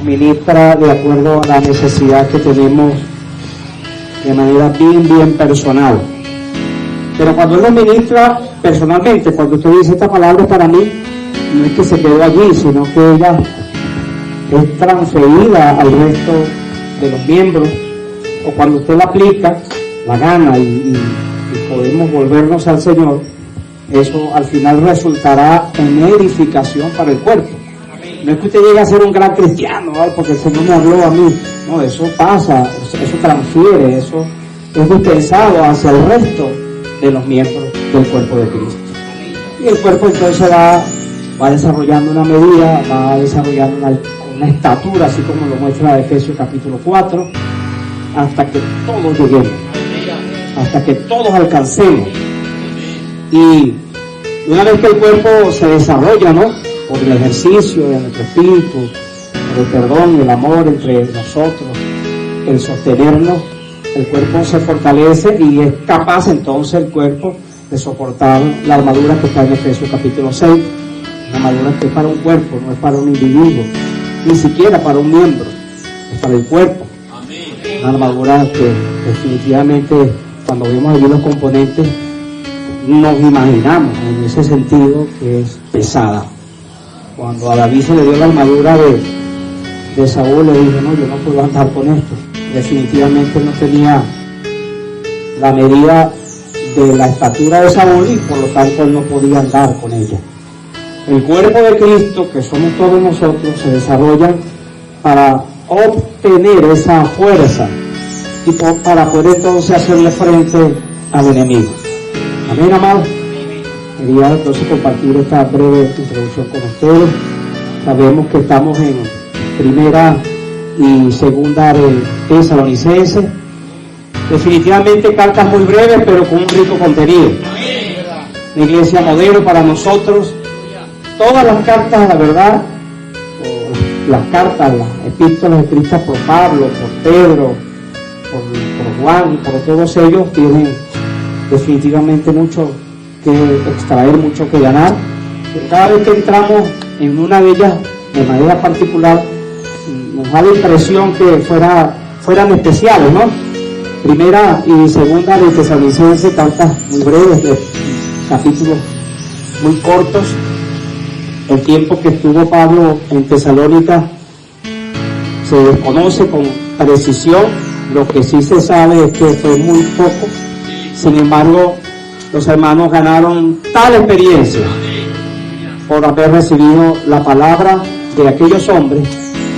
nos ministra de acuerdo a la necesidad que tenemos de manera bien personal. Pero cuando Él nos ministra personalmente, cuando usted dice esta palabra es para mí, no es que se quedó allí, sino que ella es transferida al resto de los miembros, o cuando usted la aplica, la gana y podemos volvernos al Señor, eso al final resultará en edificación para el cuerpo. No es que usted llegue a ser un gran cristiano, ¿no? Porque el Señor me habló a mí. No, eso pasa, eso transfiere, eso es dispensado hacia el resto de los miembros del cuerpo de Cristo. Y el cuerpo entonces va desarrollando una medida, va desarrollando una estatura, así como lo muestra Efesios capítulo 4, hasta que todos lleguemos, hasta que todos alcancemos. Y una vez que el cuerpo se desarrolla, ¿no?, por el ejercicio de nuestro espíritu, por el perdón, el amor entre nosotros, el sostenernos, el cuerpo se fortalece y es capaz entonces el cuerpo de soportar la armadura que está en Efesios capítulo 6, una armadura que es para un cuerpo, no es para un individuo, ni siquiera para un miembro, es para el cuerpo. Una armadura que definitivamente, cuando vemos allí los componentes, nos imaginamos en ese sentido que es pesada. Cuando a David se le dio la armadura de Saúl, le dijo, no, yo no puedo andar con esto. Definitivamente no tenía la medida de la estatura de Saúl y por lo tanto él no podía andar con ella. El cuerpo de Cristo, que somos todos nosotros, se desarrolla para obtener esa fuerza y para poder entonces hacerle frente al enemigo. Amén, amados. Quería entonces compartir esta breve introducción con ustedes. Sabemos que estamos en primera y segunda de Tesalonicenses. Definitivamente cartas muy breves, pero con un rico contenido. Una iglesia modelo para nosotros. Todas las cartas, la verdad, las cartas, las epístolas escritas por Pablo, por Pedro, por Juan, por todos ellos, tienen definitivamente mucho que extraer, mucho que ganar. Cada vez que entramos en una de ellas de manera particular, nos da la impresión que fueran especiales, ¿no? Primera y segunda de Tesalonicenses, cartas muy breves, de capítulos muy cortos. El tiempo que estuvo Pablo en Tesalónica se desconoce con precisión. Lo que sí se sabe es que fue muy poco. Sin embargo, los hermanos ganaron tal experiencia por haber recibido la palabra de aquellos hombres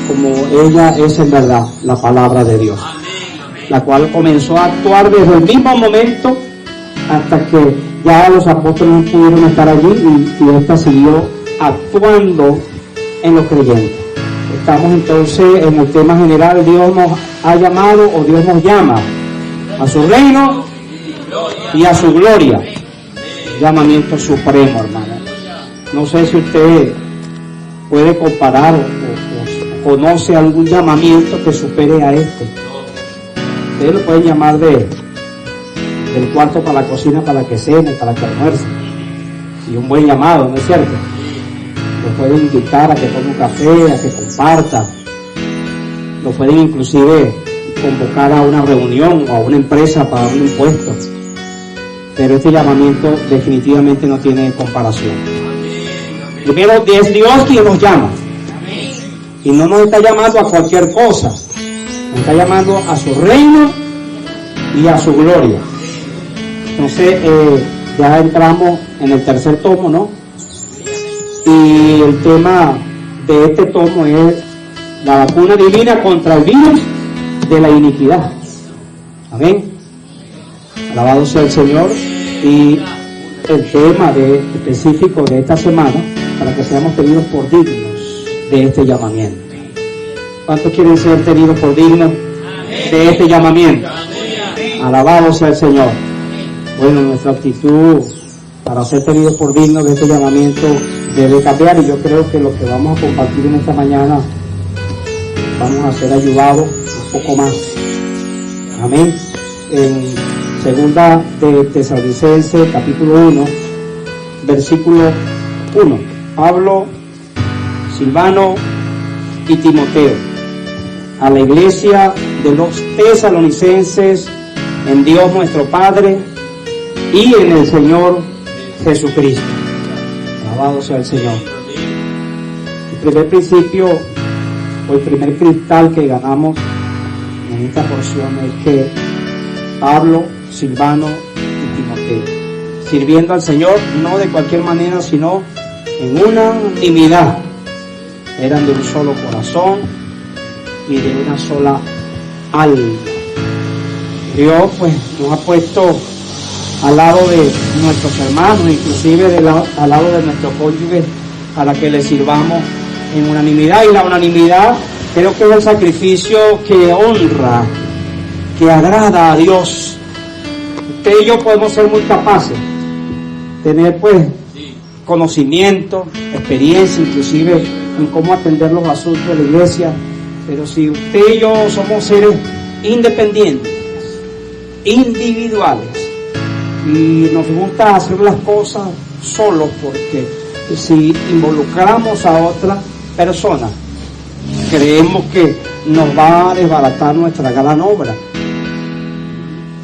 como ella es en verdad la palabra de Dios, la cual comenzó a actuar desde el mismo momento hasta que ya los apóstoles no pudieron estar allí y esta siguió actuando en los creyentes. Estamos entonces en el tema general: Dios nos ha llamado o Dios nos llama a su reino y a su gloria. Llamamiento supremo, hermano. No sé si usted puede comparar o conoce algún llamamiento que supere a este. Ustedes lo pueden llamar del cuarto para la cocina, para que cene, para que almuerce. Y un buen llamado, ¿no es cierto? Lo pueden invitar a que tome un café, a que comparta. Lo pueden inclusive convocar a una reunión o a una empresa para un impuesto. Pero este llamamiento definitivamente no tiene comparación. Primero, es Dios quien nos llama. Y no nos está llamando a cualquier cosa. Nos está llamando a su reino y a su gloria. Entonces, ya entramos en el tercer tomo, ¿no? Y el tema de este tomo es la vacuna divina contra el virus de la iniquidad. Amén. Alabado sea el Señor. Y el tema específico de esta semana, para que seamos tenidos por dignos de este llamamiento. ¿Cuántos quieren ser tenidos por dignos de este llamamiento? Alabado sea el Señor. Bueno, nuestra actitud para ser tenidos por dignos de este llamamiento debe cambiar, y yo creo que lo que vamos a compartir en esta mañana vamos a ser ayudados un poco más. Amén. En segunda de Tesalonicenses capítulo 1, versículo 1, Pablo, Silvano y Timoteo, a la iglesia de los tesalonicenses en Dios nuestro Padre y en el Señor Jesucristo. Alabado sea el Señor. El primer principio o el primer cristal que ganamos en esta porción es que Pablo, Silvano y Timoteo, sirviendo al Señor no de cualquier manera, sino en una unanimidad, eran de un solo corazón y de una sola alma. Dios pues nos ha puesto al lado de nuestros hermanos, inclusive al lado de nuestros cónyuges, para que les sirvamos en unanimidad. Y la unanimidad creo que es el sacrificio que honra, que agrada a Dios. Usted y yo podemos ser muy capaces, tener pues conocimiento, experiencia, inclusive en cómo atender los asuntos de la iglesia, pero si usted y yo somos seres independientes, individuales, y nos gusta hacer las cosas solos, porque si involucramos a otra persona, creemos que nos va a desbaratar nuestra gran obra.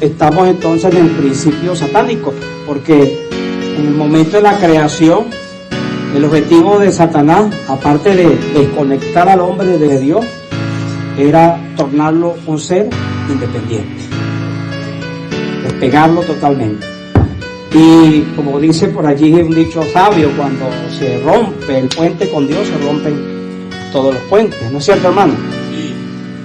Estamos entonces en el principio satánico, porque en el momento de la creación, el objetivo de Satanás, aparte de desconectar al hombre de Dios, era tornarlo un ser independiente, despegarlo totalmente. Y como dice por allí un dicho sabio, cuando se rompe el puente con Dios, se rompen todos los puentes, ¿no es cierto, hermano?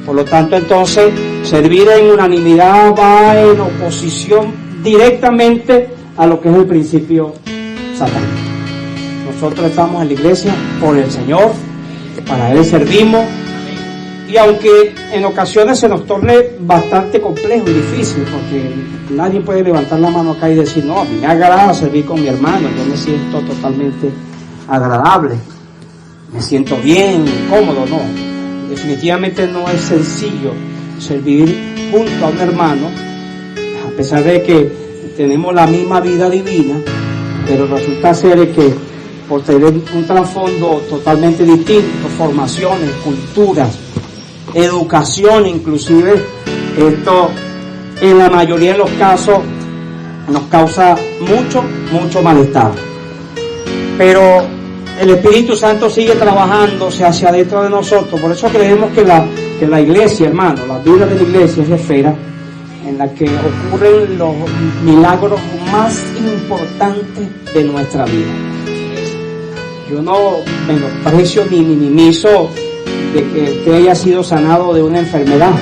Por lo tanto, entonces, servir en unanimidad va en oposición directamente a lo que es el principio satánico. Nosotros estamos en la iglesia por el Señor, para Él servimos, y aunque en ocasiones se nos torne bastante complejo y difícil, porque nadie puede levantar la mano acá y decir, no, a mí me agrada servir con mi hermano, yo me siento totalmente agradable, me siento bien, cómodo, no. Definitivamente no es sencillo servir junto a un hermano, a pesar de que tenemos la misma vida divina, pero resulta ser que por tener un trasfondo totalmente distinto, formaciones, culturas, educación inclusive, esto en la mayoría de los casos nos causa mucho malestar. Pero el Espíritu Santo sigue trabajándose hacia adentro de nosotros. Por eso creemos que la iglesia, hermano, la vida de la iglesia es la esfera en la que ocurren los milagros más importantes de nuestra vida. Yo no menosprecio ni minimizo de que usted haya sido sanado de una enfermedad,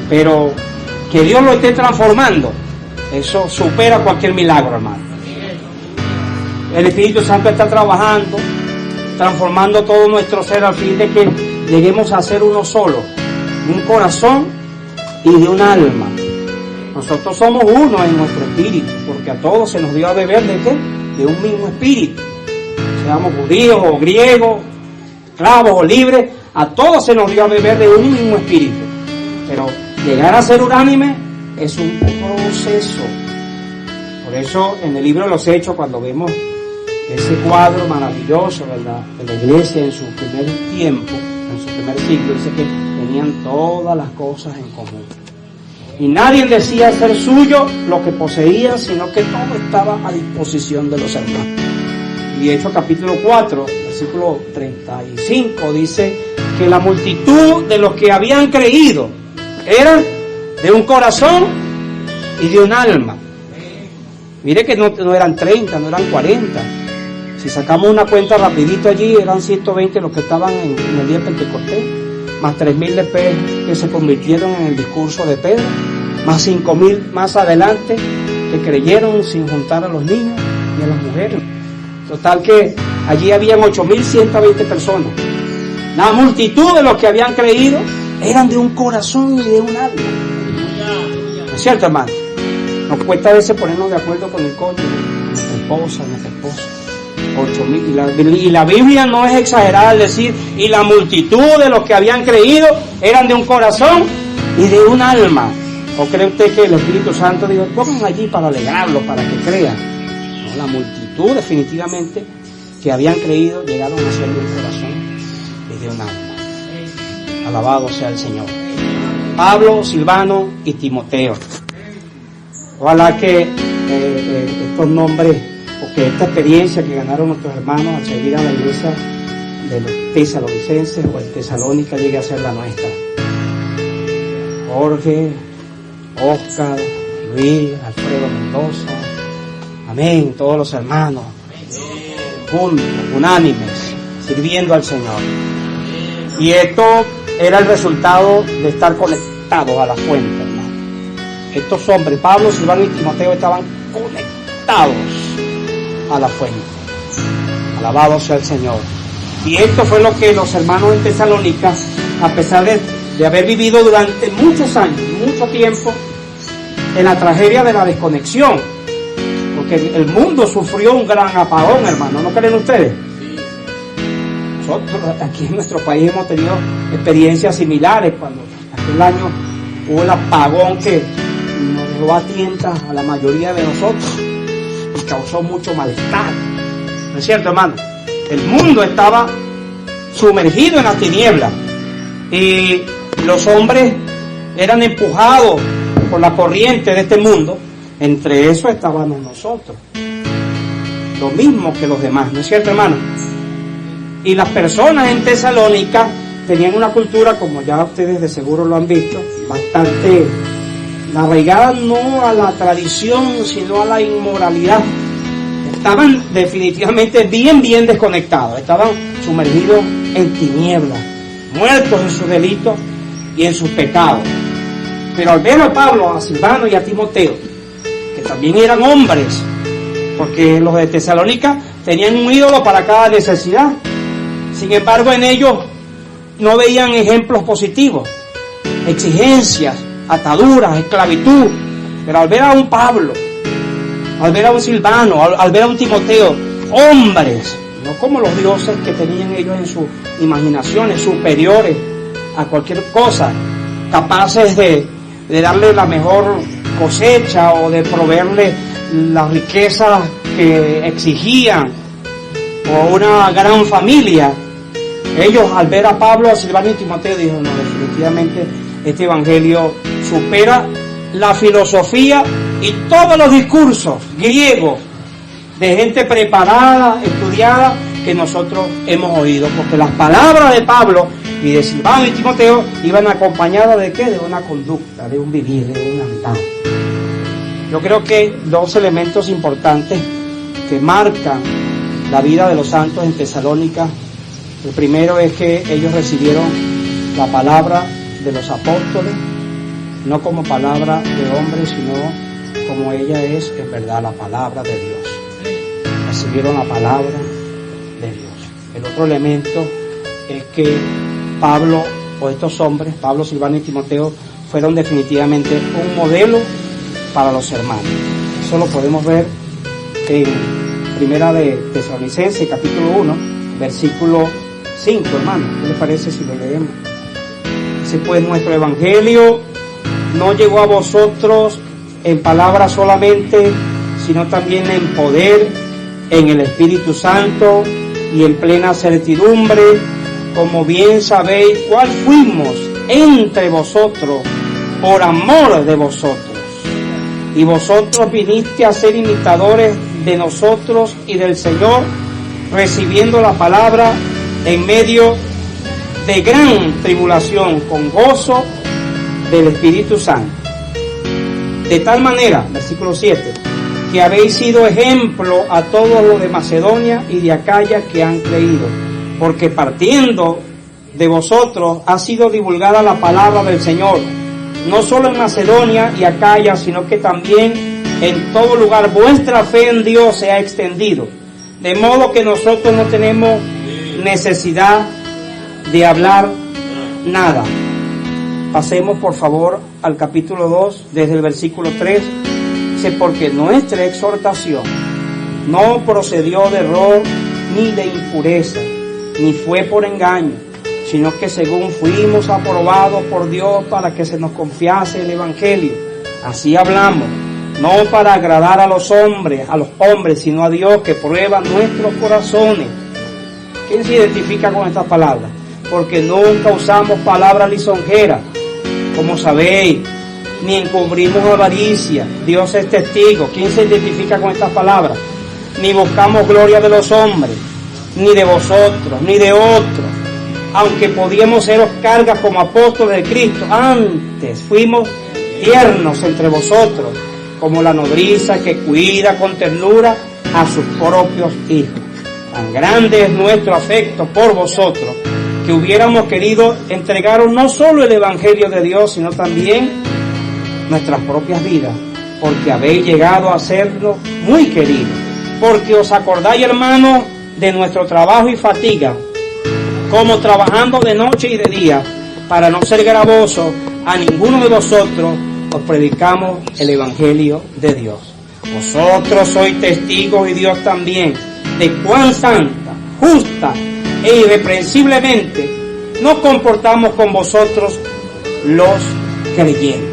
pero que Dios lo esté transformando, eso supera cualquier milagro, hermano. El Espíritu Santo está trabajando, transformando todo nuestro ser al fin de que lleguemos a ser uno solo, un corazón y de un alma. Nosotros somos uno en nuestro espíritu, porque a todos se nos dio a beber ¿de qué? De un mismo espíritu. Seamos judíos o griegos, esclavos o libres, a todos se nos dio a beber de un mismo espíritu. Pero llegar a ser unánime es un proceso. Por eso en el libro de los Hechos, cuando vemos ese cuadro maravilloso de la iglesia en su primer tiempo, en su primer siglo, dice que tenían todas las cosas en común. Y nadie decía ser suyo lo que poseía, sino que todo estaba a disposición de los hermanos. Y Hechos capítulo 4, versículo 35, dice que la multitud de los que habían creído eran de un corazón y de un alma. Mire que no eran 30, no eran 40. Si sacamos una cuenta rapidito allí, eran 120 los que estaban en el día de Pentecostés, más 3.000 después que se convirtieron en el discurso de Pedro, más 5.000 más adelante que creyeron sin juntar a los niños y a las mujeres. Total que allí habían 8.120 personas. La multitud de los que habían creído eran de un corazón y de un alma. ¿No es cierto, hermano? Nos cuesta a veces ponernos de acuerdo con el cónyuge, nuestra esposa. 8.000. Y la Biblia no es exagerada al decir, y la multitud de los que habían creído eran de un corazón y de un alma. ¿O cree usted que el Espíritu Santo dijo, pongan allí para alegrarlo, para que crean? No, la multitud definitivamente que habían creído llegaron a ser de un corazón y de un alma. Alabado sea el Señor. Pablo, Silvano y Timoteo. Ojalá que estos nombres, porque esta experiencia que ganaron nuestros hermanos al servir a la iglesia de los tesalonicenses o en Tesalónica llegue a ser la nuestra. Jorge, Oscar, Luis, Alfredo Mendoza, amén, todos los hermanos, juntos, unánimes, sirviendo al Señor. Y esto era el resultado de estar conectados a la fuente, hermano. Estos hombres, Pablo, Silvano y Timoteo, estaban conectados a la fuente. Alabado sea el Señor. Y esto fue lo que los hermanos en Tesalónica, a pesar de haber vivido durante muchos años, mucho tiempo, en la tragedia de la desconexión, porque el mundo sufrió un gran apagón, hermano, ¿no creen ustedes? Nosotros aquí en nuestro país hemos tenido experiencias similares, cuando aquel año hubo el apagón que nos dejó a tientas a la mayoría de nosotros y causó mucho malestar. ¿No es cierto, hermano? El mundo estaba sumergido en las tinieblas y los hombres eran empujados por la corriente de este mundo. Entre eso estábamos nosotros, lo mismo que los demás, ¿no es cierto, hermano? Y las personas en Tesalónica tenían una cultura, como ya ustedes de seguro lo han visto, bastante arraigada no a la tradición, sino a la inmoralidad. Estaban definitivamente bien desconectados, estaban sumergidos en tinieblas, muertos en sus delitos y en sus pecados. Pero al ver a Pablo, a Silvano y a Timoteo, que también eran hombres, porque los de Tesalónica tenían un ídolo para cada necesidad, sin embargo en ellos no veían ejemplos positivos, exigencias, ataduras, esclavitud. Pero al ver a un Pablo, al ver a un Silvano, al ver a un Timoteo, hombres, no como los dioses que tenían ellos en sus imaginaciones, superiores a cualquier cosa, capaces de darle la mejor cosecha o de proveerle las riquezas que exigían, o una gran familia. Ellos, al ver a Pablo, a Silvano y Timoteo, dijeron: no, definitivamente este evangelio supera la filosofía y todos los discursos griegos de gente preparada, estudiada, que nosotros hemos oído, porque las palabras de Pablo y de Silvano y Timoteo iban acompañadas de ¿qué? De una conducta, de un vivir, de un andar. Yo creo que dos elementos importantes que marcan la vida de los santos en Tesalónica. El primero es que ellos recibieron la palabra de los apóstoles, no como palabra de hombres, sino como ella es en verdad la palabra de Dios. Recibieron la palabra de Dios. El otro elemento es que Pablo, o estos hombres, Pablo, Silvano y Timoteo, fueron definitivamente un modelo para los hermanos. Eso lo podemos ver en Primera de Tesalonicenses, capítulo 1, versículo 5, hermano. ¿Qué les parece si lo leemos? Dice: pues nuestro evangelio no llegó a vosotros en palabras solamente, sino también en poder, en el Espíritu Santo y en plena certidumbre, como bien sabéis cuál fuimos entre vosotros por amor de vosotros. Y vosotros viniste a ser imitadores de nosotros y del Señor, recibiendo la palabra en medio de gran tribulación, con gozo del Espíritu Santo. De tal manera, versículo 7, que habéis sido ejemplo a todos los de Macedonia y de Acaya que han creído, porque partiendo de vosotros ha sido divulgada la palabra del Señor, no solo en Macedonia y Acaya, sino que también en todo lugar vuestra fe en Dios se ha extendido, de modo que nosotros no tenemos necesidad de hablar nada. Pasemos por favor al capítulo 2, desde el versículo 3. Dice: porque nuestra exhortación no procedió de error ni de impureza, ni fue por engaño, sino que según fuimos aprobados por Dios para que se nos confiase el evangelio, así hablamos, no para agradar a los hombres, sino a Dios que prueba nuestros corazones. ¿Quién se identifica con estas palabras? porque nunca usamos palabras lisonjeras, como sabéis, ni encubrimos avaricia. Dios es testigo. ¿Quién se identifica con estas palabras? Ni buscamos gloria de los hombres, ni de vosotros, ni de otros, aunque podíamos seros cargas como apóstoles de Cristo. Antes fuimos tiernos entre vosotros, como la nodriza que cuida con ternura a sus propios hijos. Tan grande es nuestro afecto por vosotros, que hubiéramos querido entregaros no solo el Evangelio de Dios, sino también nuestras propias vidas, porque habéis llegado a serlo muy queridos. Porque os acordáis, hermanos, de nuestro trabajo y fatiga, como trabajando de noche y de día, para no ser gravoso a ninguno de vosotros, os predicamos el Evangelio de Dios. Vosotros sois testigos, y Dios también, de cuán santa, justa e irreprensiblemente nos comportamos con vosotros los creyentes.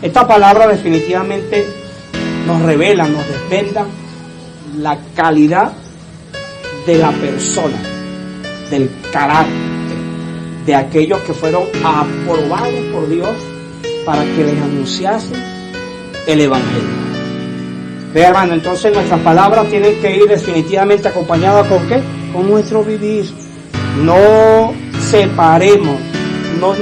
Esta palabra definitivamente nos revela, nos desvenda la calidad de la persona, del carácter de aquellos que fueron aprobados por Dios para que les anunciasen el Evangelio. Vea, hermano, entonces nuestras palabras tienen que ir definitivamente acompañadas ¿con qué? Con nuestro vivir. No separemos,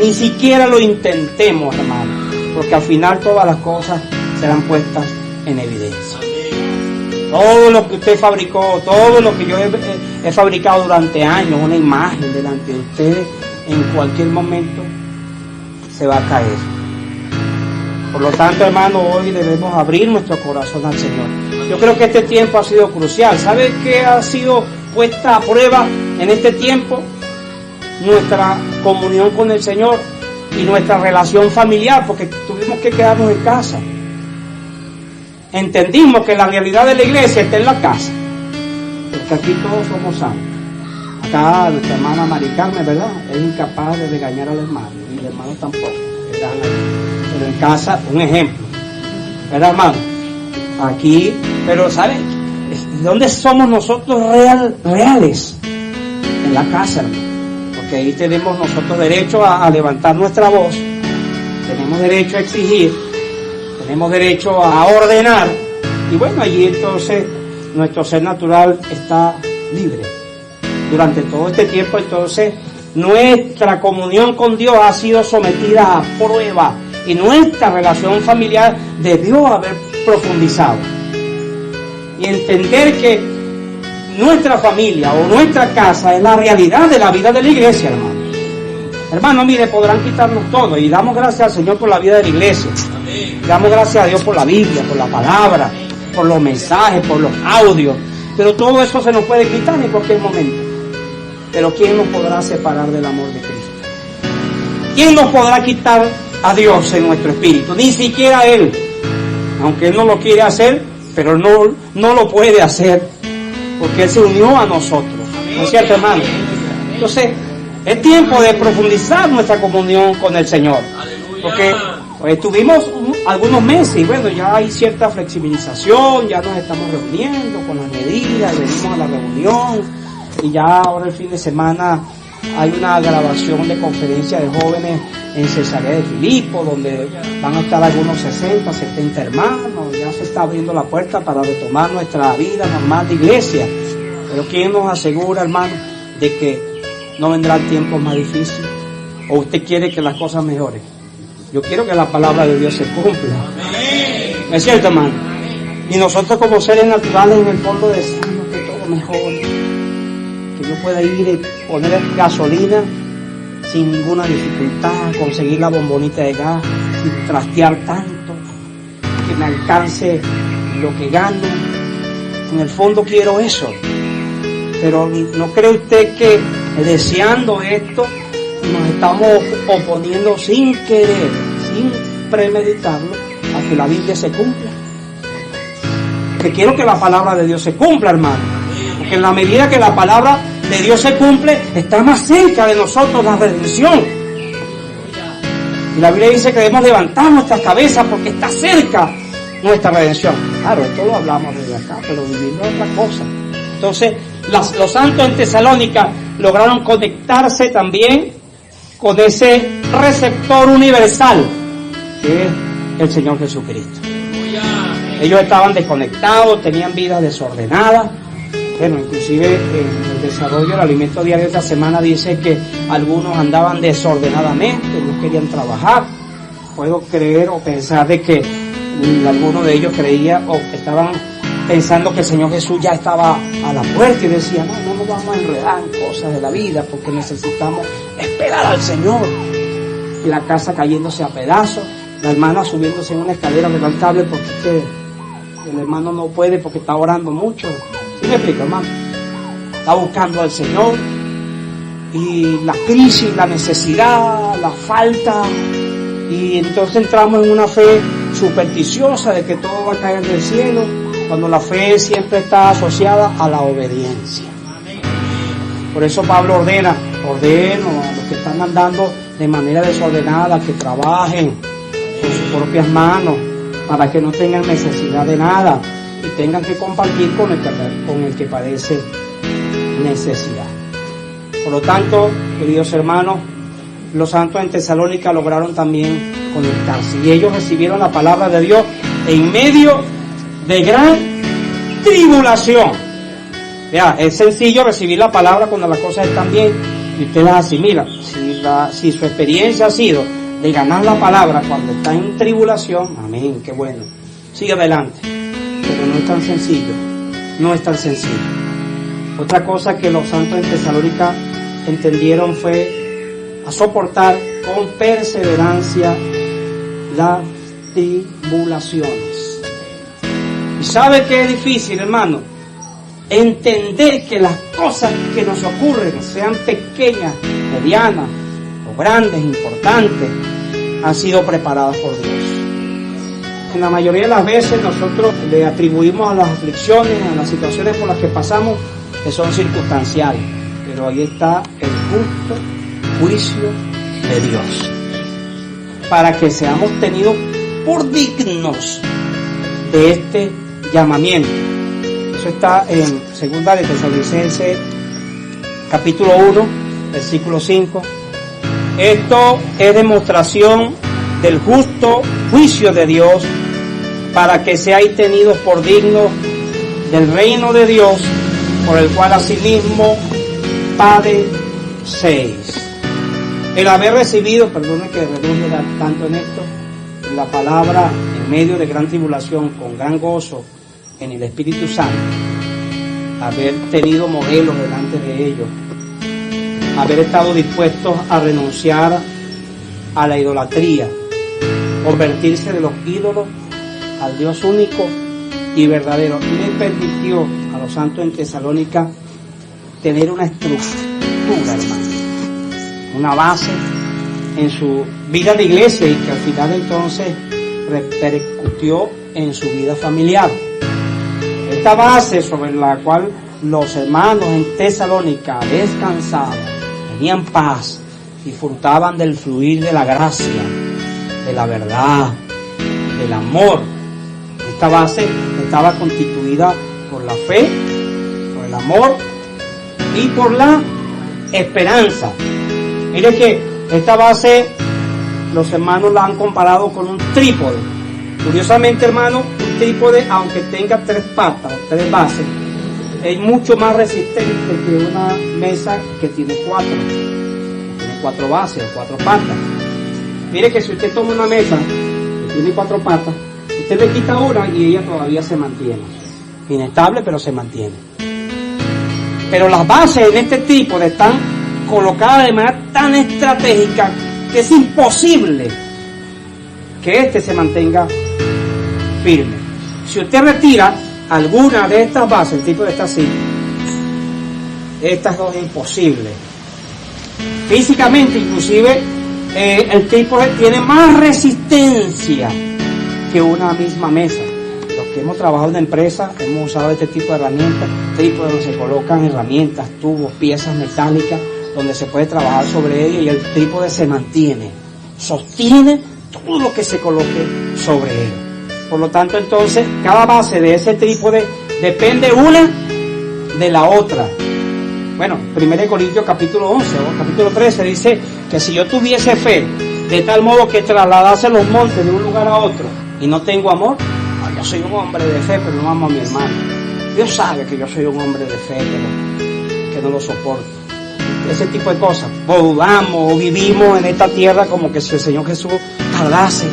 ni siquiera lo intentemos, hermano, porque al final todas las cosas serán puestas en evidencia. Todo lo que usted fabricó, todo lo que yo he fabricado durante años, una imagen delante de ustedes, en cualquier momento se va a caer. Por lo tanto, hermano, hoy debemos abrir nuestro corazón al Señor. Yo creo que este tiempo ha sido crucial. ¿Sabe qué ha sido puesta a prueba en este tiempo? Nuestra comunión con el Señor y nuestra relación familiar, porque tuvimos que quedarnos en casa. Entendimos que la realidad de la iglesia está en la casa, porque aquí todos somos santos. Acá nuestra hermana Mari Carmen, ¿verdad?, es incapaz de regañar al hermano, y el hermano tampoco. Pero en casa, un ejemplo, ¿verdad, hermano? Aquí, pero ¿sabes dónde somos nosotros reales? En la casa, hermano. Porque ahí tenemos nosotros derecho a levantar nuestra voz, tenemos derecho a exigir, tenemos derecho a ordenar, y bueno, allí entonces nuestro ser natural está libre. Durante todo este tiempo, entonces, nuestra comunión con Dios ha sido sometida a prueba, y nuestra relación familiar debió haber profundizado. Y entender que nuestra familia o nuestra casa es la realidad de la vida de la iglesia, hermano. Hermano, mire, podrán quitarnos todo, y damos gracias al Señor por la vida de la iglesia. Damos gracias a Dios por la Biblia, por la palabra, por los mensajes, por los audios. Pero todo eso se nos puede quitar en cualquier momento. Pero ¿quién nos podrá separar del amor de Cristo? ¿Quién nos podrá quitar a Dios en nuestro espíritu? Ni siquiera Él. Aunque Él no lo quiere hacer, pero no lo puede hacer, porque Él se unió a nosotros. ¿No es cierto, hermano? Entonces, es tiempo de profundizar nuestra comunión con el Señor. Porque estuvimos algunos meses y bueno, ya hay cierta flexibilización, ya nos estamos reuniendo con las medidas, venimos a la reunión, y ya ahora el fin de semana hay una grabación de conferencia de jóvenes en Cesarea de Filipo, donde van a estar algunos 60, 70 hermanos. Ya se está abriendo la puerta para retomar nuestra vida normal de iglesia. Pero ¿quién nos asegura, hermano, de que no vendrán tiempos más difíciles? ¿O usted quiere que las cosas mejoren? Yo quiero que la palabra de Dios se cumpla. ¿No es cierto, hermano? Y nosotros como seres naturales en el fondo deseamos que todo mejore. Que yo pueda ir y poner gasolina sin ninguna dificultad, conseguir la bombonita de gas, sin trastear tanto, que me alcance lo que gano. En el fondo quiero eso. Pero ¿no cree usted que deseando esto nos estamos oponiendo sin querer, sin premeditarlo, a que la Biblia se cumpla? Que quiero que la palabra de Dios se cumpla, hermano. Porque en la medida que la palabra de Dios se cumple, está más cerca de nosotros la redención. Y la Biblia dice que debemos levantar nuestras cabezas porque está cerca nuestra redención. Claro, esto lo hablamos desde acá, pero vivirlo es otra cosa. Entonces, los santos en Tesalónica lograron conectarse también con ese receptor universal que es el Señor Jesucristo. Ellos estaban desconectados, tenían vidas desordenadas. Bueno, inclusive en el desarrollo del alimento diario de esta semana dice que algunos andaban desordenadamente, no querían trabajar. Puedo creer o pensar de que algunos de ellos creían o estaban pensando que el Señor Jesús ya estaba a la puerta y decían, no nos vamos a enredar en cosas de la vida porque necesitamos esperar al Señor. Y la casa cayéndose a pedazos, la hermana subiéndose en una escalera levantable porque el hermano no puede porque está orando mucho. ¿Sí me explico, hermano? Está buscando al Señor y la crisis, la necesidad, la falta, y entonces entramos en una fe supersticiosa de que todo va a caer del cielo, cuando la fe siempre está asociada a la obediencia. Por eso Pablo ordeno a los que están andando de manera desordenada que trabajen con sus propias manos para que no tengan necesidad de nada y tengan que compartir con el que padece necesidad. Por lo tanto, queridos hermanos, los santos en Tesalónica lograron también conectarse y ellos recibieron la palabra de Dios en medio de gran tribulación. Vea, es sencillo recibir la palabra cuando las cosas están bien y usted las asimila. Si su experiencia ha sido de ganar la palabra cuando está en tribulación, amén, qué bueno, sigue adelante. Pero no es tan sencillo, no es tan sencillo. Otra cosa que los santos en Tesalónica entendieron fue a soportar con perseverancia las tribulaciones. ¿Y sabe qué es difícil, hermano? Entender que las cosas que nos ocurren, sean pequeñas, medianas o grandes, importantes, han sido preparadas por Dios. En la mayoría de las veces nosotros le atribuimos a las aflicciones, a las situaciones por las que pasamos, que son circunstanciales. Pero ahí está el justo juicio de Dios, para que seamos tenidos por dignos de este llamamiento. Eso está en 2 de Tesalonicenses capítulo 1, versículo 5. Esto es demostración del justo juicio de Dios, para que seáis tenidos por dignos del reino de Dios, por el cual asimismo padecéis. El haber recibido, perdone que redunde tanto en esto, la palabra en medio de gran tribulación, con gran gozo en el Espíritu Santo, haber tenido modelos delante de ellos, haber estado dispuestos a renunciar a la idolatría, convertirse de los ídolos al Dios único y verdadero, le permitió a los santos en Tesalónica tener una estructura, hermano, una base en su vida de iglesia y que al final entonces repercutió en su vida familiar. Esta base sobre la cual los hermanos en Tesalónica descansaban, tenían paz, disfrutaban del fluir de la gracia, de la verdad, del amor. Esta base estaba constituida por la fe, por el amor y por la esperanza. Mire que esta base los hermanos la han comparado con un trípode. Curiosamente, hermano, un trípode, aunque tenga 3 patas o 3 bases, es mucho más resistente que una mesa que tiene 4. Tiene 4 bases o 4 patas. Mire que si usted toma una mesa que tiene 4 patas, usted le quita una y ella todavía se mantiene. Inestable, pero se mantiene. Pero las bases en este trípode están colocadas de manera tan estratégica que es imposible que este se mantenga firme. Si usted retira alguna de estas bases, el trípode está así, estas dos es imposible. Físicamente, inclusive, el trípode tiene más resistencia que una misma mesa. Los que hemos trabajado en empresa hemos usado este tipo de herramientas, trípode donde se colocan herramientas, tubos, piezas metálicas, donde se puede trabajar sobre ella y el trípode se mantiene, sostiene todo lo que se coloque sobre él. Por lo tanto, entonces, cada base de ese trípode depende una de la otra. bueno, 1 Corintios capítulo 11 o capítulo 13 dice que si yo tuviese fe, de tal modo que trasladase los montes de un lugar a otro, y no tengo amor, yo soy un hombre de fe, pero no amo a mi hermano. Dios sabe que yo soy un hombre de fe, pero que no lo soporto. Ese tipo de cosas. O dudamos, o vivimos en esta tierra como que si el Señor Jesús tardase,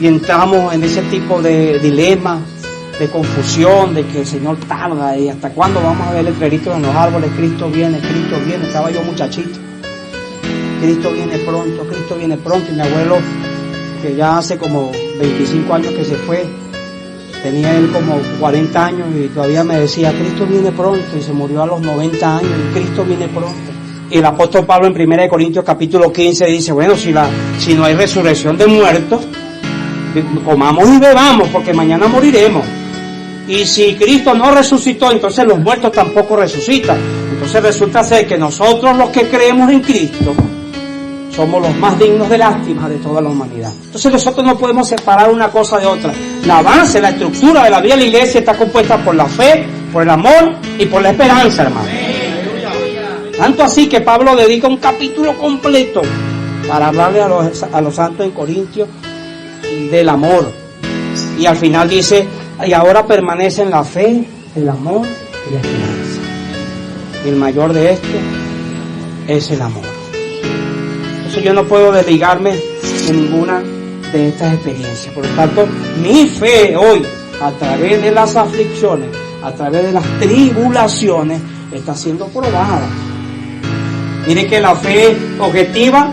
y entramos en ese tipo de dilema, de confusión, de que el Señor tarda, y hasta cuándo vamos a ver letreritos en los árboles, Cristo viene, estaba yo muchachito, Cristo viene pronto, y mi abuelo, que ya hace como 25 años que se fue, tenía él como 40 años y todavía me decía, Cristo viene pronto, y se murió a los 90 años, y Cristo viene pronto. Y el apóstol Pablo en 1 Corintios capítulo 15 dice, bueno, si no hay resurrección de muertos, comamos y bebamos, porque mañana moriremos. Y si Cristo no resucitó, entonces los muertos tampoco resucitan. Entonces resulta ser que nosotros los que creemos en Cristo somos los más dignos de lástima de toda la humanidad. Entonces nosotros no podemos separar una cosa de otra. La base, la estructura de la vida de la iglesia está compuesta por la fe, por el amor y por la esperanza, hermano. Tanto así que Pablo dedica un capítulo completo para hablarle a los santos en Corintios del amor. Y al final dice, y ahora permanecen la fe, el amor y la esperanza. Y el mayor de esto es el amor. Entonces yo no puedo desligarme de ninguna de estas experiencias. Por lo tanto, mi fe hoy, a través de las aflicciones, a través de las tribulaciones, está siendo probada. Mire que la fe objetiva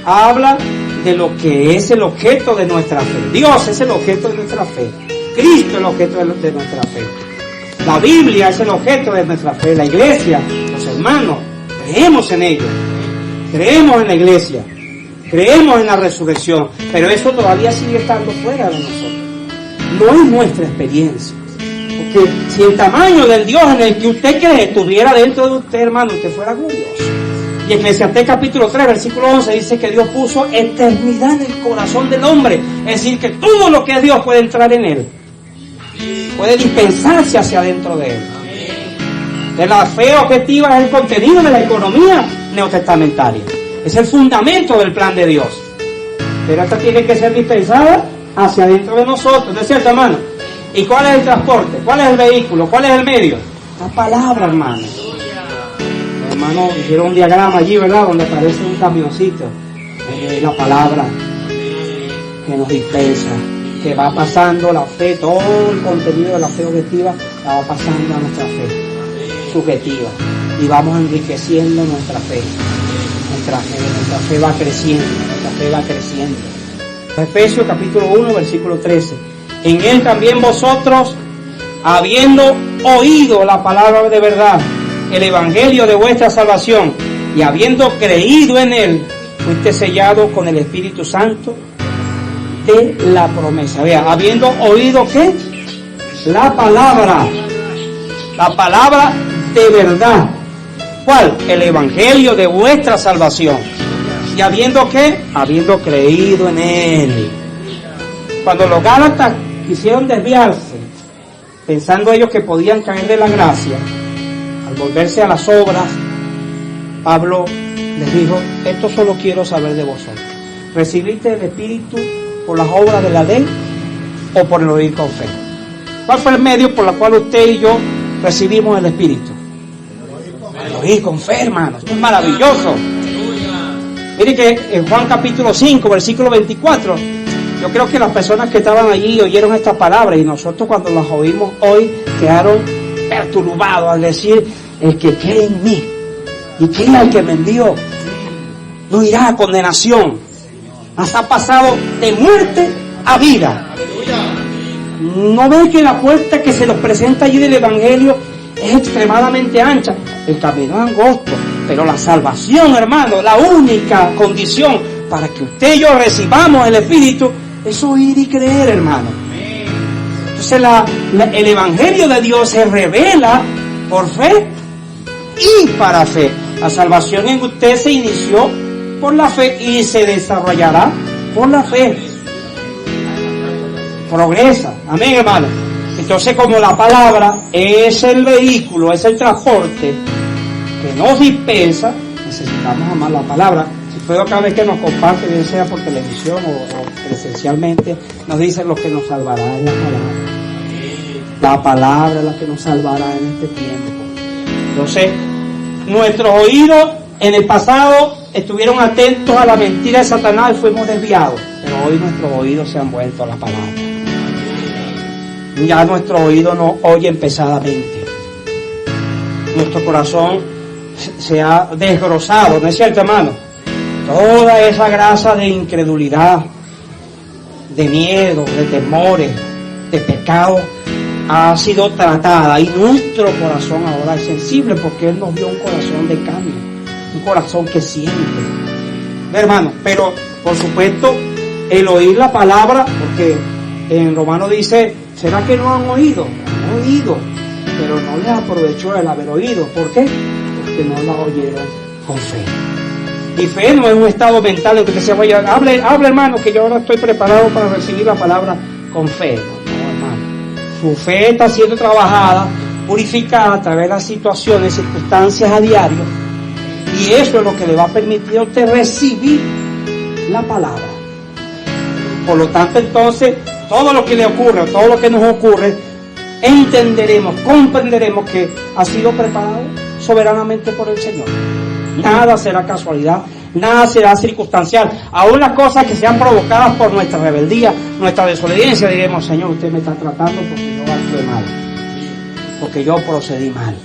habla de lo que es el objeto de nuestra fe. Dios es el objeto de nuestra fe. Cristo es el objeto de nuestra fe. La Biblia es el objeto de nuestra fe. La iglesia, los hermanos, creemos en ellos. Creemos en la iglesia. Creemos en la resurrección. Pero eso todavía sigue estando fuera de nosotros. No es nuestra experiencia. Porque si el tamaño del Dios en el que usted cree estuviera dentro de usted, hermano, usted fuera glorioso. Y Eclesiastés capítulo 3, versículo 11 dice que Dios puso eternidad en el corazón del hombre. Es decir, que todo lo que es Dios puede entrar en él. Puede dispensarse hacia adentro de él. De la fe objetiva es el contenido de la economía neotestamentaria. Es el fundamento del plan de Dios. Pero esta tiene que ser dispensada hacia adentro de nosotros. ¿No es cierto, hermano? ¿Y cuál es el transporte? ¿Cuál es el vehículo? ¿Cuál es el medio? La palabra, hermano. Hermano, hicieron un diagrama allí, ¿verdad? Donde aparece un camioncito. La palabra que nos dispensa, que va pasando la fe, todo el contenido de la fe objetiva la va pasando a nuestra fe subjetiva. Y vamos enriqueciendo nuestra fe. Nuestra fe va creciendo, Efesios capítulo 1, versículo 13. En él también vosotros, habiendo oído la palabra de verdad, el evangelio de vuestra salvación, y habiendo creído en él, fuiste sellado con el Espíritu Santo de la promesa. Vea, habiendo oído ¿qué? La palabra de verdad. ¿Cuál? El evangelio de vuestra salvación. ¿Y habiendo qué? Habiendo creído en él. Cuando los gálatas quisieron desviarse, pensando ellos que podían caer de la gracia, al volverse a las obras, Pablo les dijo, esto solo quiero saber de vosotros. ¿Recibiste el Espíritu por las obras de la ley o por el oír con fe? ¿Cuál fue el medio por el cual usted y yo recibimos el Espíritu? El oír con fe, hermanos. Esto es maravilloso. Miren que en Juan capítulo 5, versículo 24, yo creo que las personas que estaban allí oyeron estas palabras y nosotros cuando las oímos hoy quedaron perturbados al decir, el que cree en mí y cree al que me envió no irá a condenación, mas ha pasado de muerte a vida. ¿No ven que la puerta que se nos presenta allí del evangelio es extremadamente ancha? El camino es angosto, pero la salvación, hermano, la única condición para que usted y yo recibamos el Espíritu es oír y creer, hermano. Entonces el evangelio de Dios se revela por fe y para fe. La salvación en usted se inició por la fe y se desarrollará por la fe. Progresa, amén, hermano. Entonces, como la palabra es el vehículo, es el transporte, que nos dispensa, necesitamos amar la palabra. Si puedo, cada vez que nos comparte, bien sea por televisión o presencialmente, nos dice lo que nos salvará es la palabra. La palabra es la que nos salvará en este tiempo. Entonces, nuestros oídos en el pasado estuvieron atentos a la mentira de Satanás y fuimos desviados, pero hoy nuestros oídos se han vuelto a la palabra. Ya nuestro oído no oye pesadamente. Nuestro corazón se ha desgrosado, ¿no es cierto, hermano? Toda esa grasa de incredulidad, de miedo, de temores, de pecado ha sido tratada, y nuestro corazón ahora es sensible porque Él nos dio un corazón de carne, un corazón que siente, hermano. Pero por supuesto el oír la palabra, porque en Romanos dice, ¿será que no han oído? Han oído, pero no les aprovechó el haber oído. ¿Por qué? Porque no la oyeron con fe. Y fe no es un estado mental en que se vaya, hable hermano, que yo ahora estoy preparado para recibir la palabra con fe. No, hermano. Su fe está siendo trabajada, purificada a través de las situaciones, circunstancias a diario. Y eso es lo que le va a permitir a usted recibir la palabra. Por lo tanto, entonces, todo lo que le ocurre, todo lo que nos ocurre, entenderemos, comprenderemos que ha sido preparado soberanamente por el Señor. Nada será casualidad, nada será circunstancial. Aún las cosas que sean provocadas por nuestra rebeldía, nuestra desobediencia, diremos, Señor, usted me está tratando porque yo actué mal, porque yo procedí mal,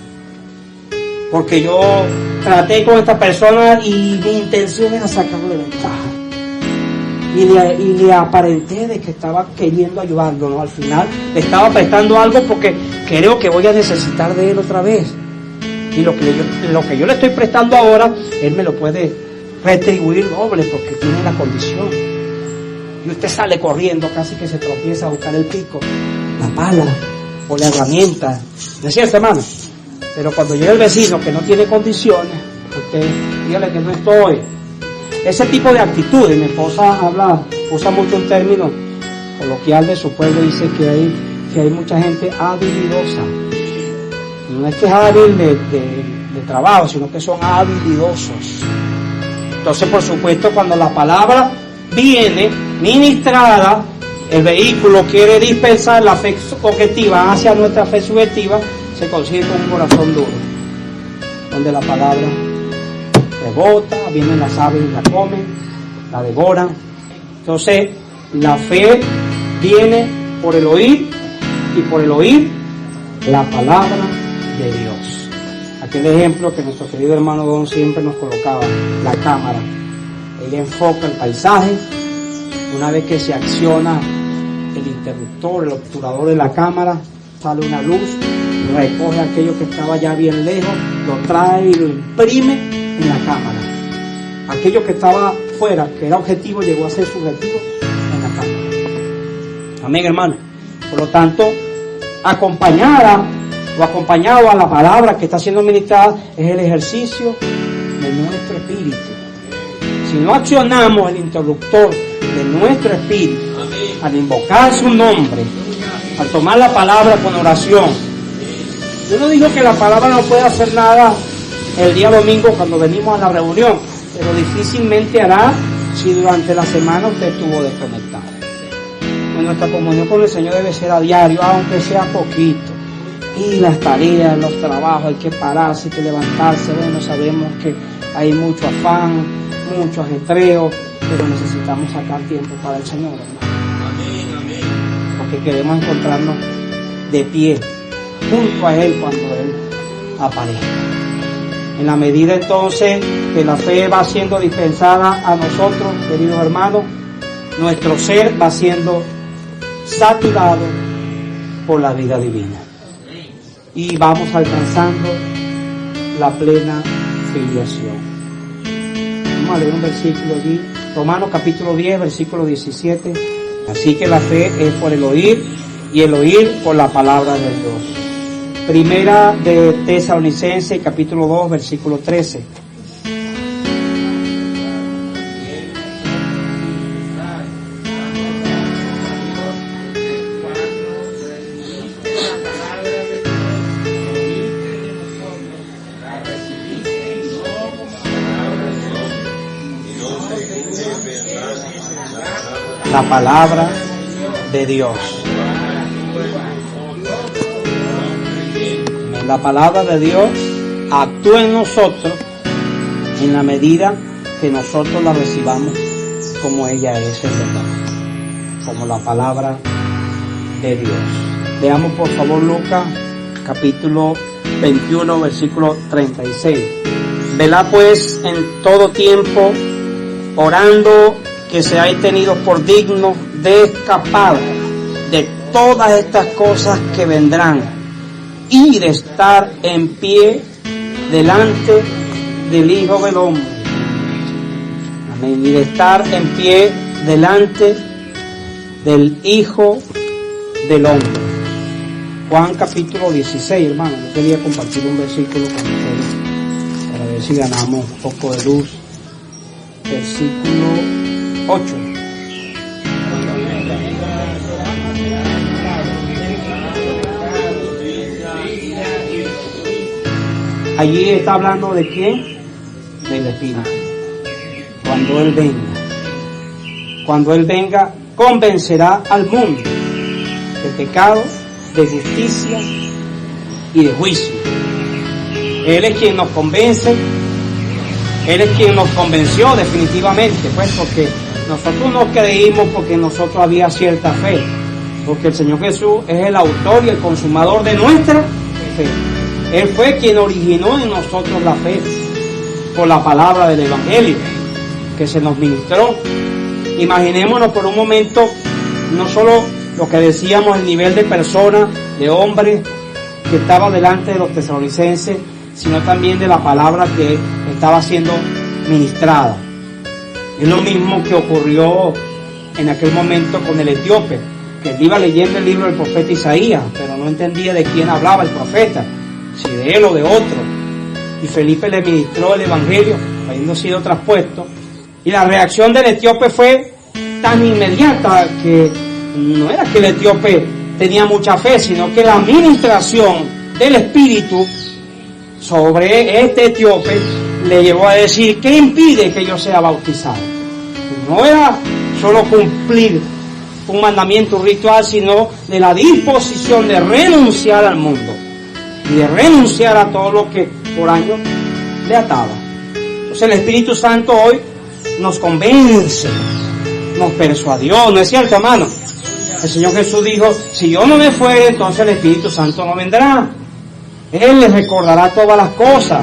porque yo traté con esta persona y mi intención era sacarle ventaja. Y le aparenté de que estaba queriendo ayudarlo, ¿no? Al final le estaba prestando algo porque creo que voy a necesitar de él otra vez. Y lo que yo le estoy prestando ahora, él me lo puede retribuir doble porque tiene la condición. Y usted sale corriendo, casi que se tropieza a buscar el pico, la pala o la herramienta. ¿No es cierto, hermano? Pero cuando llega el vecino que no tiene condiciones, usted dígale que no estoy. Ese tipo de actitudes, mi esposa usa mucho un término coloquial de su pueblo, dice que hay mucha gente habilidosa. No es que es hábil de trabajo, sino que son habilidosos. Entonces, por supuesto, cuando la palabra viene ministrada, el vehículo quiere dispensar la fe objetiva hacia nuestra fe subjetiva, se consigue con un corazón duro, donde la palabra rebota, vienen las aves y la comen, la devoran. Entonces, la fe viene por el oír, y por el oír la palabra de Dios. Aquel ejemplo que nuestro querido hermano Don siempre nos colocaba, la cámara. Ella enfoca el paisaje, una vez que se acciona el interruptor, el obturador de la cámara, sale una luz, recoge aquello que estaba ya bien lejos, lo trae y lo imprime en la cámara. Aquello que estaba fuera, que era objetivo, llegó a ser subjetivo en la cámara. Amén, hermano. Por lo tanto, acompañado a la palabra que está siendo ministrada es el ejercicio de nuestro espíritu. Si no accionamos el interruptor de nuestro espíritu, al invocar su nombre, al tomar la palabra con oración, yo no digo que la palabra no pueda hacer nada el día domingo cuando venimos a la reunión, pero difícilmente hará si durante la semana usted estuvo desconectado. Nuestra comunión con el Señor debe ser a diario, aunque sea poquito. Y las tareas, los trabajos, hay que pararse, hay que levantarse. Bueno, sabemos que hay mucho afán, mucho ajetreo, pero necesitamos sacar tiempo para el Señor, hermano. Porque queremos encontrarnos de pie, junto a Él cuando Él aparezca. En la medida entonces que la fe va siendo dispensada a nosotros, queridos hermanos, nuestro ser va siendo saturado por la vida divina. Y vamos alcanzando la plena filiación. Vamos a leer un versículo allí, Romanos capítulo 10, versículo 17. Así que la fe es por el oír, y el oír por la palabra de Dios. Primera de Tesalonicenses, capítulo 2, versículo 13. la palabra de Dios. La palabra de Dios actúa en nosotros en la medida que nosotros la recibamos como ella es en verdad, como la palabra de Dios. Leamos por favor Lucas capítulo 21 versículo 36. Velad pues en todo tiempo, orando que seáis tenidos por dignos de escapar de todas estas cosas que vendrán y de estar en pie delante del Hijo del Hombre. Amén. Y de estar en pie delante del Hijo del Hombre. Juan capítulo 16, hermano. Yo quería compartir un versículo con ustedes para ver si ganamos un poco de luz. Versículo 8. Allí está hablando de quién, del Espíritu. Cuando Él venga, convencerá al mundo de pecado, de justicia y de juicio. Él es quien nos convence, Él es quien nos convenció definitivamente, pues porque nosotros no creímos porque nosotros había cierta fe, porque el Señor Jesús es el autor y el consumador de nuestra fe. Él fue quien originó en nosotros la fe por la palabra del Evangelio que se nos ministró. Imaginémonos por un momento no solo lo que decíamos, el nivel de persona, de hombre que estaba delante de los tesalonicenses, sino también de la palabra que estaba siendo ministrada. Es lo mismo que ocurrió en aquel momento con el etíope, que él iba leyendo el libro del profeta Isaías, pero no entendía de quién hablaba el profeta, si de él o de otro. Y Felipe le ministró el Evangelio, habiendo sido traspuesto, y la reacción del etíope fue tan inmediata que no era que el etíope tenía mucha fe, sino que la ministración del Espíritu sobre este etíope le llevó a decir: ¿qué impide que yo sea bautizado? No era solo cumplir un mandamiento ritual, sino de la disposición de renunciar al mundo y de renunciar a todo lo que por años le ataba. Entonces el Espíritu Santo hoy nos convence, nos persuadió, ¿no es cierto, hermano? El Señor Jesús dijo: si yo no me fuere, entonces el Espíritu Santo no vendrá. Él les recordará todas las cosas,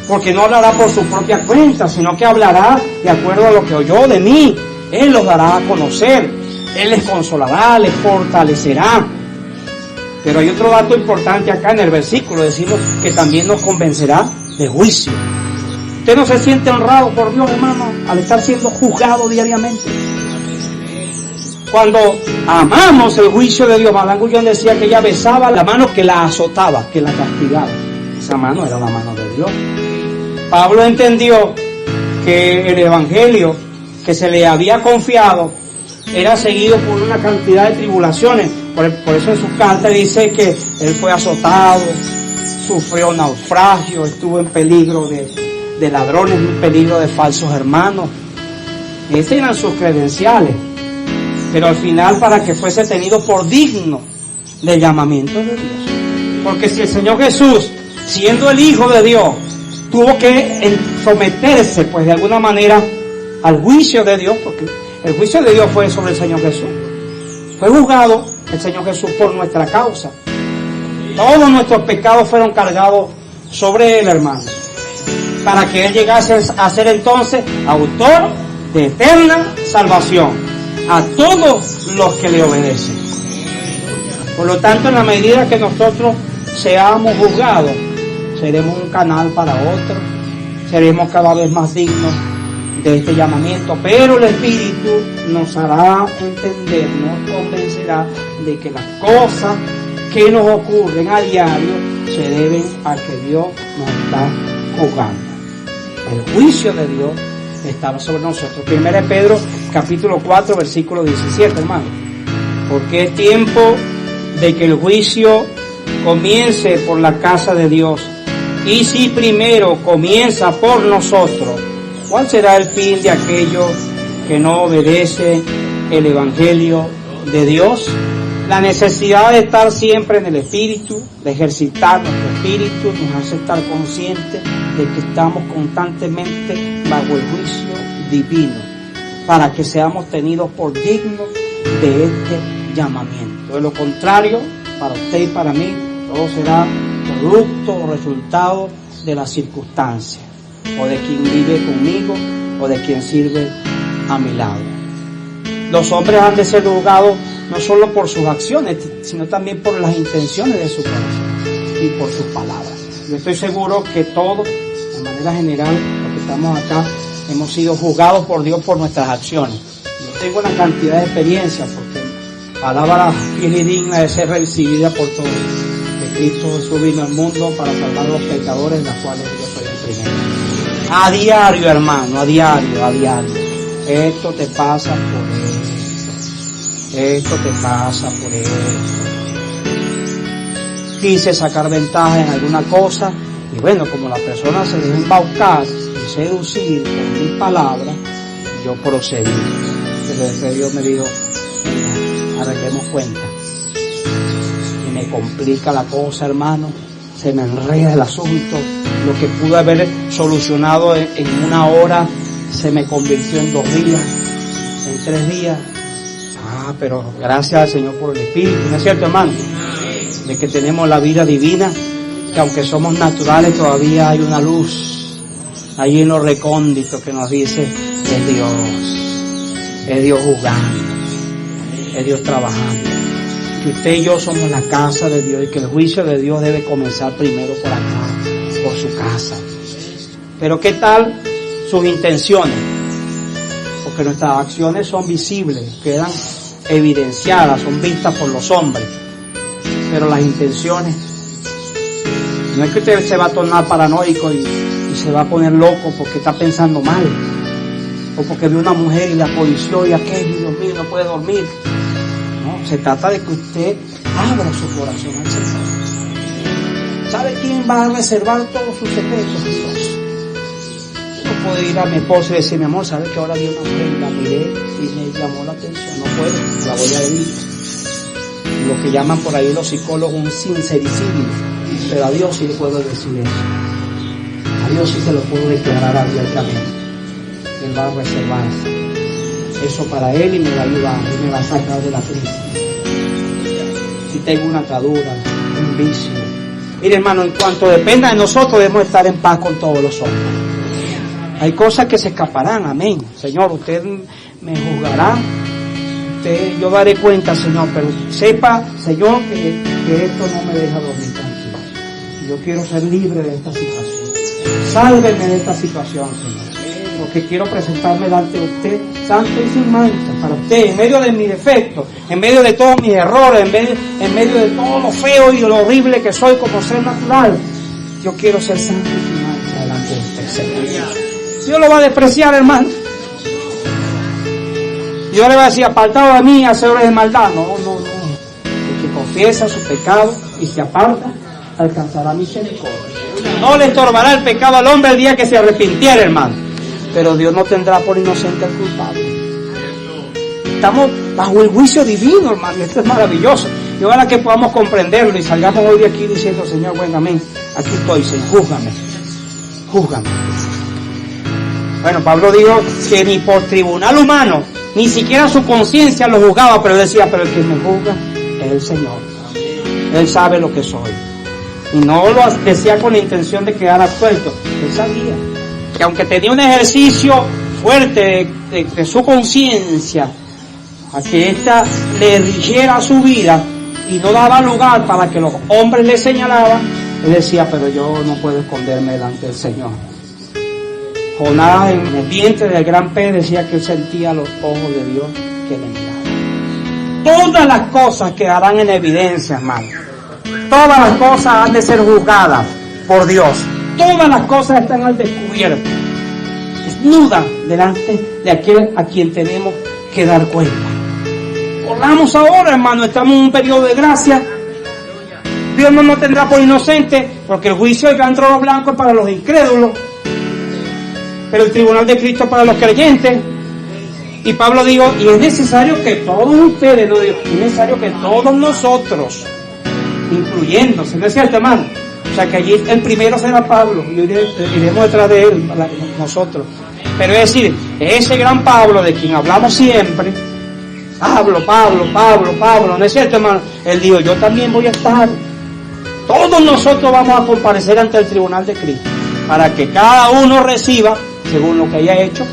porque no hablará por su propia cuenta, sino que hablará de acuerdo a lo que oyó de mí. Él los dará a conocer, Él les consolará, les fortalecerá. Pero hay otro dato importante acá en el versículo, decimos que también nos convencerá de juicio. ¿Usted no se siente honrado por Dios, hermano, al estar siendo juzgado diariamente? Cuando amamos el juicio de Dios, Madame Guyon decía que ella besaba la mano que la azotaba, que la castigaba. Esa mano era la mano de Dios. Pablo entendió que el Evangelio que se le había confiado era seguido por una cantidad de tribulaciones. Por eso en su carta dice que él fue azotado, sufrió naufragio, estuvo en peligro de ladrones, en peligro de falsos hermanos. Esas eran sus credenciales. Pero al final, para que fuese tenido por digno del llamamiento de Dios. Porque si el Señor Jesús, siendo el Hijo de Dios, tuvo que someterse, pues de alguna manera, al juicio de Dios, porque el juicio de Dios fue sobre el Señor Jesús. Fue juzgado el Señor Jesús por nuestra causa. Todos nuestros pecados fueron cargados sobre Él, hermano, para que Él llegase a ser entonces autor de eterna salvación a todos los que le obedecen. Por lo tanto, en la medida que nosotros seamos juzgados, seremos un canal para otros, seremos cada vez más dignos de este llamamiento, pero el Espíritu nos hará entender, nos convencerá de que las cosas que nos ocurren a diario se deben a que Dios nos está juzgando. El juicio de Dios estaba sobre nosotros. 1 Pedro capítulo 4 versículo 17, hermano. Porque es tiempo de que el juicio comience por la casa de Dios. Y si primero comienza por nosotros, ¿cuál será el fin de aquellos que no obedecen el Evangelio de Dios. La necesidad de estar siempre en el Espíritu, de ejercitar nuestro Espíritu, nos hace estar conscientes de que estamos constantemente bajo el juicio divino, para que seamos tenidos por dignos de este llamamiento. De lo contrario, para usted y para mí, todo será producto o resultado de las circunstancias, o de quien vive conmigo, o de quien sirve a mi lado. Los hombres han de ser juzgados no solo por sus acciones, sino también por las intenciones de su corazón y por sus palabras. Yo estoy seguro que todos, de manera general, los que estamos acá, hemos sido juzgados por Dios por nuestras acciones. Yo tengo una cantidad de experiencia, porque palabra fiel y digna de ser recibida por todos. Que Cristo Jesús vino al mundo para salvar a los pecadores, de los cuales yo soy el primero. A diario, hermano, a diario. Esto te pasa por esto. Esto te pasa por esto. Quise sacar ventaja en alguna cosa, y bueno, como la persona se dejó embaucar y seducir por mis palabras, yo procedí. Pero después Dios me dijo, venga, arreglemos cuenta. Y me complica la cosa, hermano, se me enreda el asunto. Lo que pude haber solucionado en una hora, se me convirtió en 2 días, en 3 días. Pero gracias al Señor por el Espíritu, ¿no es cierto, hermano? De que tenemos la vida divina, que aunque somos naturales todavía hay una luz ahí en lo recóndito que nos dice, es Dios juzgando, es Dios trabajando, que usted y yo somos la casa de Dios y que el juicio de Dios debe comenzar primero por acá, por su casa. Pero ¿qué tal sus intenciones? Porque nuestras acciones son visibles, quedan evidenciadas, son vistas por los hombres, pero las intenciones, no es que usted se va a tornar paranoico y se va a poner loco porque está pensando mal, o porque ve una mujer y la codició y aquel, Dios mío, no puede dormir. No, se trata de que usted abra su corazón al Señor. ¿Sabe quién va a reservar todos sus secretos? Dios. No puedo ir a mi esposo y decir, mi amor, ¿sabes que ahora vi una mujer y la miré y me llamó la atención? No puedo, la voy a decir. Lo que llaman por ahí los psicólogos un sincericidio. Pero a Dios sí le puedo decir eso. A Dios sí se lo puedo declarar abiertamente. Él va a reservarse eso para Él y me va a ayudar, Él me va a sacar de la crisis. Si tengo una atadura, un vicio. Mire, hermano, en cuanto dependa de nosotros, debemos estar en paz con todos los hombres. Hay cosas que se escaparán, amén. Señor, usted me juzgará, yo daré cuenta, Señor, pero sepa, Señor, que esto no me deja dormir tranquilo. Yo quiero ser libre de esta situación. Sálveme de esta situación, Señor, porque quiero presentarme delante de usted, santo y sin mancha, para usted, en medio de mis defectos, en medio de todos mis errores, en medio de todo lo feo y lo horrible que soy como ser natural. Yo quiero ser santo y sin mancha delante de usted, Señor. Dios lo va a despreciar, hermano. Dios le va a decir, apartado de mí, hacedores de maldad. No. El que confiesa su pecado y se aparta, alcanzará misericordia. No le estorbará el pecado al hombre el día que se arrepintiera, hermano. Pero Dios no tendrá por inocente al culpable. Estamos bajo el juicio divino, hermano. Esto es maravilloso. Y ojalá que podamos comprenderlo y salgamos hoy de aquí diciendo, Señor, bueno, amén. Aquí estoy, Señor, júzgame. Bueno, Pablo dijo que ni por tribunal humano, ni siquiera su conciencia lo juzgaba, pero él decía, pero el que me juzga es el Señor. Él sabe lo que soy. Y no lo decía con la intención de quedar absuelto. Él sabía que aunque tenía un ejercicio fuerte de su conciencia, a que ésta le rigiera su vida y no daba lugar para que los hombres le señalaban, él decía, pero yo no puedo esconderme delante del Señor. Jonás, en el vientre del gran pez, decía que él sentía los ojos de Dios que le miraban. Todas las cosas quedarán en evidencia, hermano. Todas las cosas han de ser juzgadas por Dios. Todas las cosas están al descubierto, desnudas delante de aquel a quien tenemos que dar cuenta. Corramos ahora, hermano, estamos en un periodo de gracia. Dios no nos tendrá por inocente, porque el juicio del gran trono blanco es para los incrédulos, pero el tribunal de Cristo para los creyentes. Y Pablo dijo, y es necesario que todos ustedes, no digo, es necesario que todos nosotros, incluyéndose, ¿no es cierto, hermano? O sea que allí el primero será Pablo, y iremos detrás de él, nosotros. Pero es decir, ese gran Pablo de quien hablamos siempre, Pablo, ¿no es cierto, hermano? Él dijo, yo también voy a estar. Todos nosotros vamos a comparecer ante el tribunal de Cristo, para que cada uno reciba según lo que haya hecho,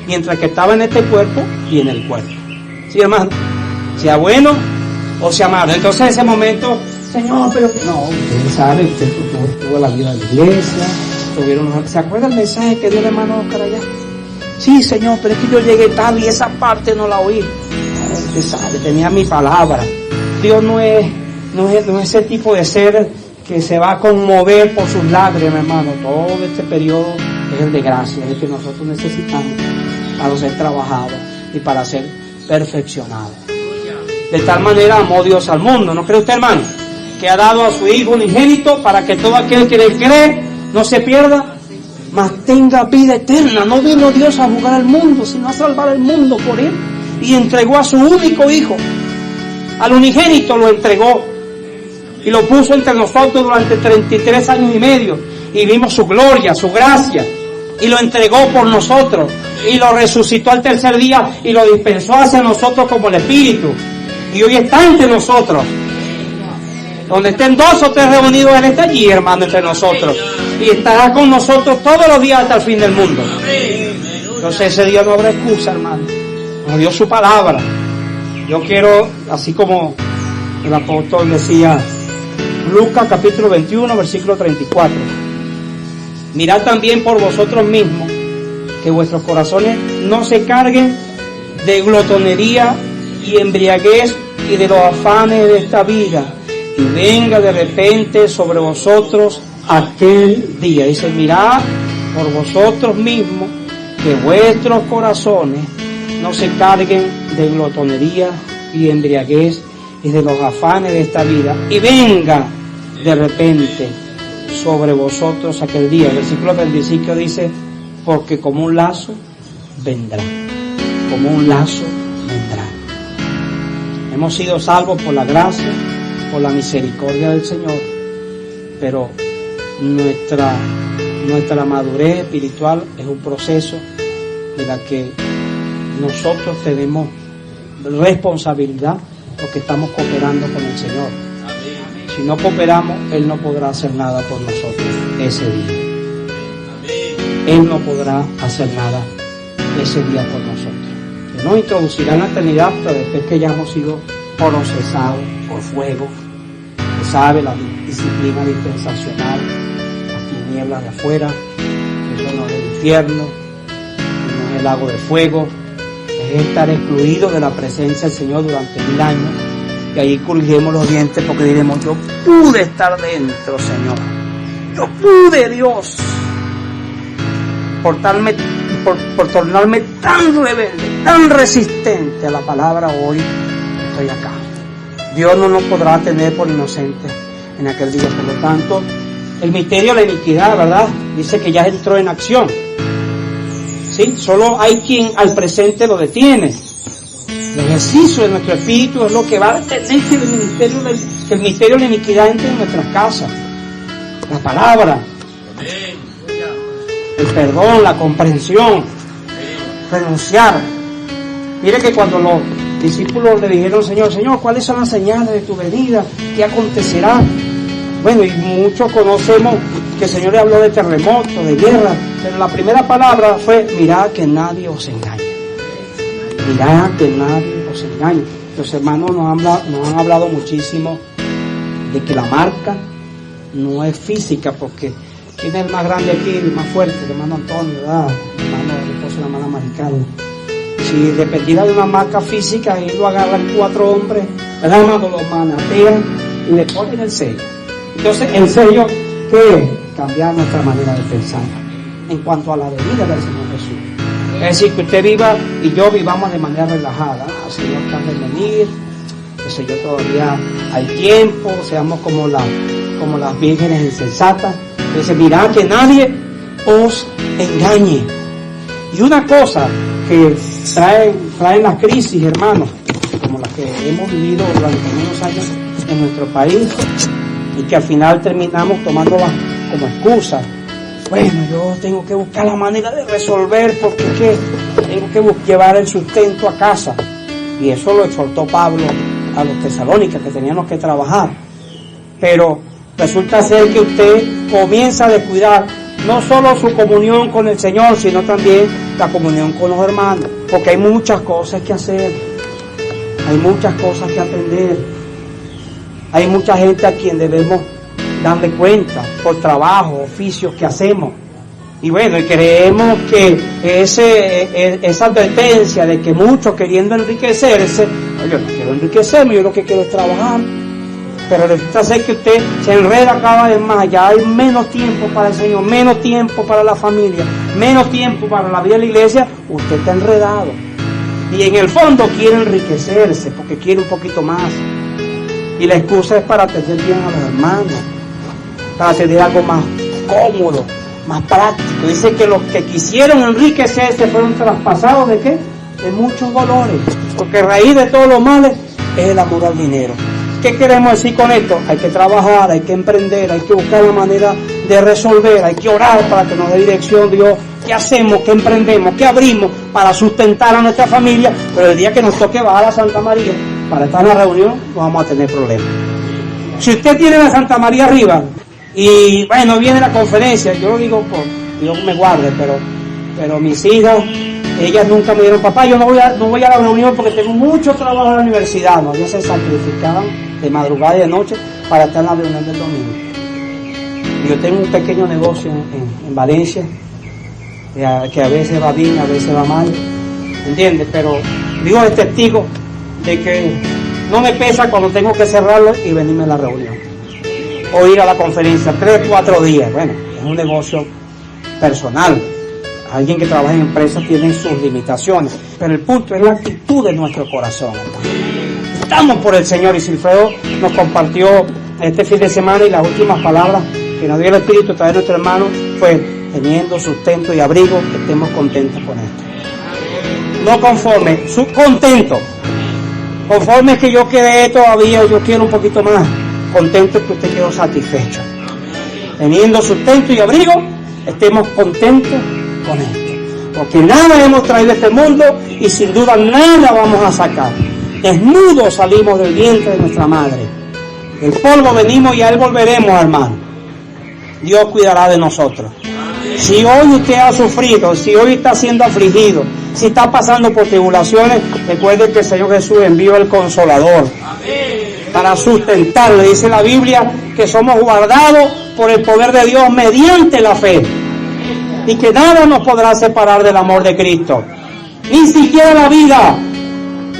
mientras que estaba en este cuerpo y en el cuerpo. ¿Sí, hermano? Sea bueno o sea malo. Entonces en ese momento, Señor, pero no, usted sabe, usted tuvo la vida de la iglesia, ¿se acuerda el mensaje que dio el hermano Oscar allá? Sí, Señor, pero es que yo llegué tarde y esa parte no la oí. No, usted sabe, tenía mi palabra. Dios no es ese tipo de ser que se va a conmover por sus lágrimas, hermano. Todo este periodo es el de gracia, es el que nosotros necesitamos para ser trabajados y para ser perfeccionados. De tal manera amó Dios al mundo, ¿no cree usted, hermano? Que ha dado a su Hijo unigénito para que todo aquel que le cree no se pierda, mas tenga vida eterna. No vino Dios a juzgar al mundo, sino a salvar al mundo por él. Y entregó a su único Hijo. Al unigénito lo entregó. Y lo puso entre nosotros durante 33 años y medio. Y vimos su gloria, su gracia. Y lo entregó por nosotros. Y lo resucitó al tercer día. Y lo dispensó hacia nosotros como el Espíritu. Y hoy está entre nosotros. Donde estén 2 o 3 reunidos, Él está allí, hermano, entre nosotros. Y estará con nosotros todos los días hasta el fin del mundo. Entonces ese día no habrá excusa, hermano. Nos dio su palabra. Yo quiero, así como el apóstol decía, Lucas capítulo 21, versículo 34. Mirad también por vosotros mismos, que vuestros corazones no se carguen de glotonería y embriaguez y de los afanes de esta vida, y venga de repente sobre vosotros aquel día. Dice, mirad por vosotros mismos, que vuestros corazones no se carguen de glotonería y embriaguez y de los afanes de esta vida, y venga de repente sobre vosotros aquel día. El versículo 35 dice, porque como un lazo vendrá, como un lazo vendrá. Hemos sido salvos por la gracia, por la misericordia del Señor, pero nuestra madurez espiritual es un proceso de la que nosotros tenemos responsabilidad porque estamos cooperando con el Señor. Si no cooperamos, Él no podrá hacer nada por nosotros ese día. Él no podrá hacer nada ese día por nosotros. Él nos introducirá en la eternidad, pero después que ya hemos sido procesados por fuego. Usted sabe, la disciplina dispensacional, las tinieblas de afuera, el horno del infierno, el lago de fuego, es estar excluido de la presencia del Señor durante 1000 años. Y allí crujiremos los dientes porque diremos, yo pude estar dentro, Señor. Yo pude, Dios, por tornarme tan rebelde, tan resistente a la palabra. Hoy estoy acá. Dios no nos podrá tener por inocentes en aquel día. Por lo tanto, el misterio de la iniquidad, ¿verdad? Dice que ya entró en acción. ¿Sí? Solo hay quien al presente lo detiene. El ejercicio de nuestro espíritu es lo que va a detener que el misterio de la iniquidad entre en nuestras casas. La palabra, el perdón, la comprensión, renunciar. Mire que cuando los discípulos le dijeron, Señor, ¿cuáles son las señales de tu venida? ¿Qué acontecerá? Bueno, y muchos conocemos que el Señor le habló de terremotos, de guerra, pero la primera palabra fue, mirad que nadie os engañe. Mirad que nadie os engañe. Los hermanos nos han hablado muchísimo de que la marca no es física, porque ¿quién es el más grande aquí, el más fuerte? El hermano Antonio, ¿verdad? El hermano esposo de la hermana Maricarmen. Si dependiera de una marca física, ahí lo agarran 4 hombres, ¿verdad, hermano? Lo manatean y le ponen el sello. Entonces, el sello, ¿qué es? Cambiar nuestra manera de pensar en cuanto a la venida del Señor Jesús. Es decir, que usted viva y yo vivamos de manera relajada. El Señor está de venir, el Señor todavía hay tiempo, seamos como las vírgenes insensatas. Entonces, mirad que nadie os engañe. Y una cosa que traen las crisis, hermanos, como las que hemos vivido durante unos años en nuestro país, y que al final terminamos tomándolas como excusa. Bueno, yo tengo que buscar la manera de resolver porque es que tengo que llevar el sustento a casa. Y eso lo exhortó Pablo a los tesalónicos, que teníamos que trabajar. Pero resulta ser que usted comienza a descuidar no solo su comunión con el Señor, sino también la comunión con los hermanos. Porque hay muchas cosas que hacer, hay muchas cosas que atender, hay mucha gente a quien debemos darle cuenta por trabajo, oficios que hacemos. Y bueno, y creemos que esa advertencia de que muchos queriendo enriquecerse, yo no quiero enriquecerme, yo lo que quiero es trabajar. Pero resulta ser que usted se enreda cada vez más, ya hay menos tiempo para el Señor, menos tiempo para la familia, menos tiempo para la vida de la iglesia, usted está enredado. Y en el fondo quiere enriquecerse, porque quiere un poquito más. Y la excusa es para atender bien a los hermanos, para tener algo más cómodo, más práctico. Dice que los que quisieron enriquecerse fueron traspasados ¿de qué? De muchos dolores, porque raíz de todos los males es el amor al dinero. ¿Qué queremos decir con esto? Hay que trabajar, hay que emprender, hay que buscar una manera de resolver, hay que orar para que nos dé dirección Dios. ¿Qué hacemos? ¿Qué emprendemos? ¿Qué abrimos para sustentar a nuestra familia? Pero el día que nos toque bajar a Santa María para estar en la reunión, no vamos a tener problemas. Si usted tiene la Santa María arriba y bueno, viene la conferencia, yo lo digo por Dios me guarde, pero mis hijas, ellas nunca me dijeron, papá, yo no voy a la reunión porque tengo mucho trabajo en la universidad. No, ellas se sacrificaban de madrugada y de noche para estar en la reunión del domingo. Yo tengo un pequeño negocio en Valencia, que a veces va bien, a veces va mal, ¿entiendes? Pero Dios es testigo de que no me pesa cuando tengo que cerrarlo y venirme a la reunión o ir a la conferencia 3 o 4 días. Bueno, es un negocio personal. Alguien que trabaja en empresas tiene sus limitaciones, pero el punto es la actitud de nuestro corazón. Estamos por el Señor, y Silfredo nos compartió este fin de semana, y las últimas palabras que nos dio el Espíritu a través de nuestro hermano fue: teniendo sustento y abrigo, estemos contentos con esto. No conforme, contento. Conforme es que yo quedé todavía, yo quiero un poquito más. Contento es que usted quedó satisfecho. Teniendo sustento y abrigo, estemos contentos con esto. Porque nada hemos traído a este mundo y sin duda nada vamos a sacar. Desnudos salimos del vientre de nuestra madre. Del polvo venimos y a él volveremos, hermano. Dios cuidará de nosotros. Si hoy usted ha sufrido, si hoy está siendo afligido, si está pasando por tribulaciones, recuerde que el Señor Jesús envió el Consolador para sustentarle. Dice la Biblia que somos guardados por el poder de Dios mediante la fe, y que nada nos podrá separar del amor de Cristo, ni siquiera la vida,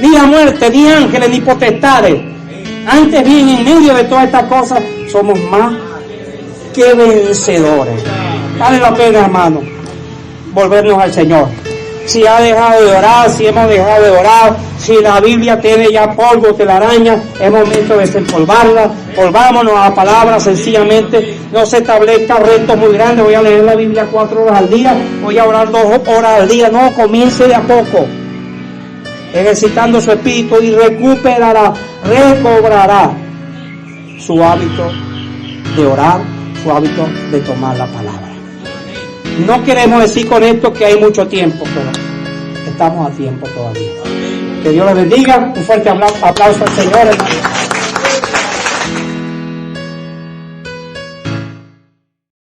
ni la muerte, ni ángeles, ni potestades. Antes bien, en medio de todas estas cosas, somos más que vencedores. Vale la pena, hermano, volvernos al Señor. Si ha dejado de orar, si hemos dejado de orar, si la Biblia tiene ya polvo, telaraña, es momento de desempolvarla. Volvámonos a la palabra, sencillamente. No se establezca retos muy grandes. Voy a leer la Biblia 4 horas al día, voy a orar 2 horas al día. No, comience de a poco, ejercitando su espíritu, y recobrará su hábito de orar, su hábito de tomar la palabra. No queremos decir con esto que hay mucho tiempo, pero estamos a tiempo todavía. Que Dios les bendiga. Un fuerte aplauso al Señor, hermano.